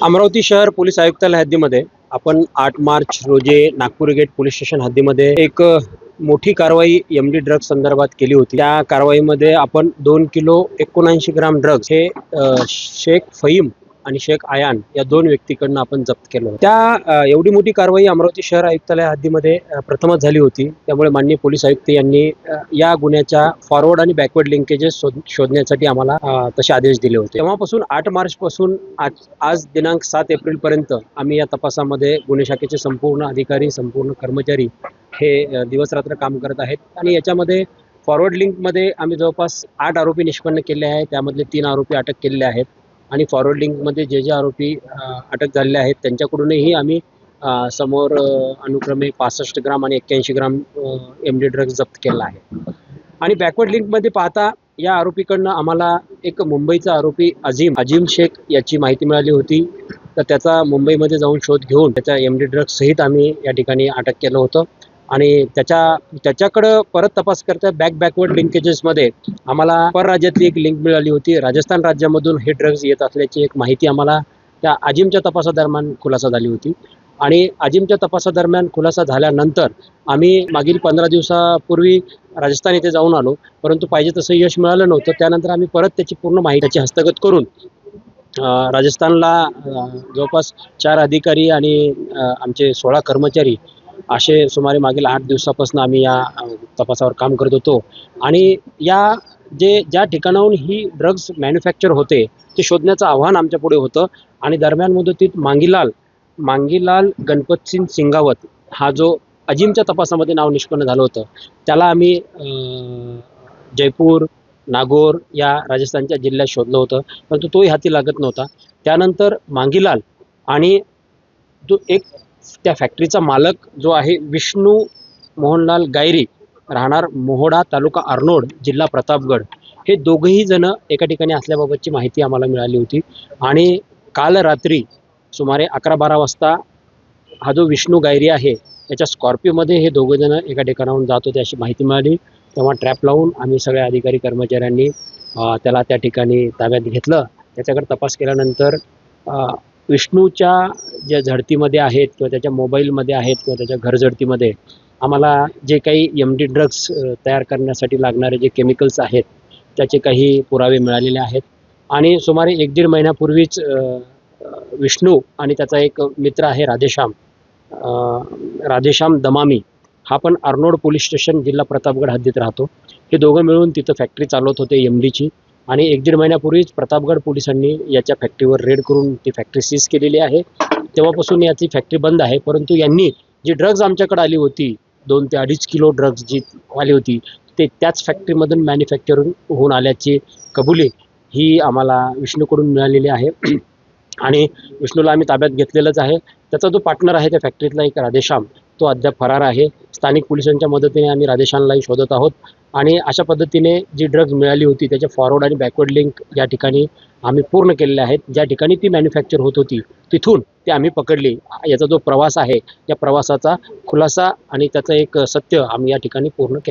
अमरावती शहर पोलीस आयुक्तालय हद्दीमध्ये आपण 8 मार्च रोजी नागपूर गेट पोलीस स्टेशन हद्दीमध्ये एक मोठी कारवाई एमडी ड्रग्ज संदर्भात केली होती। त्या कारवाईमध्ये आपण 2 किलो 79 ग्राम ड्रग्ज हे शेख फहीम आणि शेख आयान या दोन व्यक्तीकडनं आपण जप्त केलं होतं। त्या एवढी मोठी कारवाई अमरावती शहर आयुक्तालय हद्दीमध्ये प्रथमच झाली होती। त्यामुळे माननीय पोलीस आयुक्त यांनी या गुन्ह्याच्या फॉरवर्ड आणि बॅकवर्ड लिंकेजेस शोधण्यासाठी आम्हाला तसे आदेश दिले होते। तेव्हापासून 8 मार्च पासून आज दिनांक 7 एप्रिल पर्यंत आम्ही या तपासामध्ये गुन्हे शाखेचे संपूर्ण अधिकारी, संपूर्ण कर्मचारी हे दिवस रात्र काम करत आहेत। आणि याच्यामध्ये फॉरवर्ड लिंकमध्ये आम्ही जवळपास 8 आरोपी निष्पन्न केले आहेत। त्यामधले 3 आरोपी अटक केलेले आहेत आणि फॉरवर्ड लिंकमध्ये जे आरोपी अटक झालेले आहेत त्यांच्याकडूनही आम्ही समोर अनुक्रमे 65 ग्राम आणि 81 ग्राम एमडी ड्रग्ज जप्त केला आहे। आणि बॅकवर्ड लिंकमध्ये पाहता या आरोपीकडनं आम्हाला एक मुंबईचा आरोपी अजीम शेख याची माहिती मिळाली होती। तर त्याचा मुंबईमध्ये जाऊन शोध घेऊन त्याच्या एमडी ड्रग्ज सहित आम्ही या ठिकाणी अटक केलं होतं। आणि त्याच्याकडं परत तपास करता बॅकवर्ड लिंकेजेसमध्ये आम्हाला परराज्यातली एक लिंक मिळाली होती। राजस्थान राज्यामधून हे ड्रग्ज येत असल्याची एक माहिती आम्हाला त्या अजीमच्या तपासादरम्यान खुलासा झाली होती। आणि अजीमच्या तपासादरम्यान खुलासा झाल्यानंतर आम्ही मागील 15 दिवसापूर्वी राजस्थान येथे जाऊन आलो, परंतु पाहिजे तसं यश मिळालं नव्हतं। त्यानंतर आम्ही परत त्याची पूर्ण माहिती हस्तगत करून राजस्थानला जवळपास 4 अधिकारी आणि आमचे 16 कर्मचारी असे सुमारे मागील 8 दिवसापासून आम्ही या तपासावर काम करत होतो। आणि ज्या ठिकाणाहून ही ड्रग्ज मॅन्युफॅक्चर होते ते शोधण्याचं आव्हान आमच्या पुढे होतं। आणि दरम्यान मुदतीत मांगीलाल गणपतसिंग सिंगावत हा जो अजीमच्या तपासामध्ये नाव निष्पन्न झालं होतं त्याला आम्ही जयपूर, नागौर या राजस्थानच्या जिल्ह्यात शोधलं होतं, परंतु तोही हाती लागत नव्हता। त्यानंतर मांगीलाल आणि जो एक त्या फॅक्टरीचा मालक जो आहे विष्णू मोहनलाल गायरी, राहणार मोहोडा, तालुका अर्नोड, जिल्हा प्रतापगड, हे दोघंही जण एका ठिकाणी असल्याबाबतची माहिती आम्हाला मिळाली होती। आणि काल रात्री सुमारे 11-12 वाजता हा जो विष्णू गायरी आहे त्याच्या स्कॉर्पिओमध्ये हे दोघं जण एका ठिकाणाहून जात होते अशी माहिती मिळाली। तेव्हा ट्रॅप लावून आम्ही सगळ्या अधिकारी कर्मचाऱ्यांनी त्याला त्या ठिकाणी ताब्यात घेतलं। त्याच्याकडे तपास केल्यानंतर विष्णूच्या ज्या झडतीमध्ये आहेत किंवा त्याच्या मोबाईलमध्ये आहेत किंवा त्याच्या घरझडतीमध्ये आम्हाला जे काही एमडी ड्रग्ज तयार करण्यासाठी लागणारे जे केमिकल्स आहेत त्याचे काही पुरावे मिळालेले आहेत। आणि सुमारे 1-1.5 महिन्यापूर्वीच विष्णू आणि त्याचा एक मित्र आहे राधेश्याम दमामी, हा पण अर्नोड पोलीस स्टेशन, जिल्हा प्रतापगड हद्दीत राहतो। हे दोघं मिळून तिथं फॅक्टरी चालवत होते एमडीची। आणि 1-1.5 महिन्यापूर्वीच प्रतापगड पोलिसांनी याच्या फॅक्टरीवर रेड करून ती फॅक्टरी सीज केलेली आहे। तेव्हापासून याची फॅक्टरी बंद आहे। परंतु यांनी जी ड्रग्ज आमच्याकडे आली होती 2 ते 2.5 किलो ड्रग्ज जी आली होती ते त्याच फॅक्टरीमधून मॅन्युफॅक्चरिंग होऊन आल्याची कबुली ही आम्हाला विष्णूकडून मिळालेली आहे। आणि विष्णूला आम्ही ताब्यात घेतलेलंच आहे। त्याचा जो पार्टनर आहे त्या फॅक्टरीतला एक राधेश्याम, तो अद्याप फरार आहे। स्थानिक पोलिसांच्या मदतीने आम्ही राधेश्यामलाही शोधत आहोत। आणि अशा पद्धतीने जी ड्रग्ज मिळाली होती त्याचे फॉरवर्ड आणि बॅकवर्ड लिंक या ठिकाणी आम्ही पूर्ण केलेले आहेत। ज्या ठिकाणी ती मॅन्युफॅक्चर होत होती तिथून ती आम्ही पकडली। याचा जो प्रवास आहे त्या प्रवासाचा खुलासा आणि त्याचं एक सत्य आम्ही या ठिकाणी पूर्ण केलं।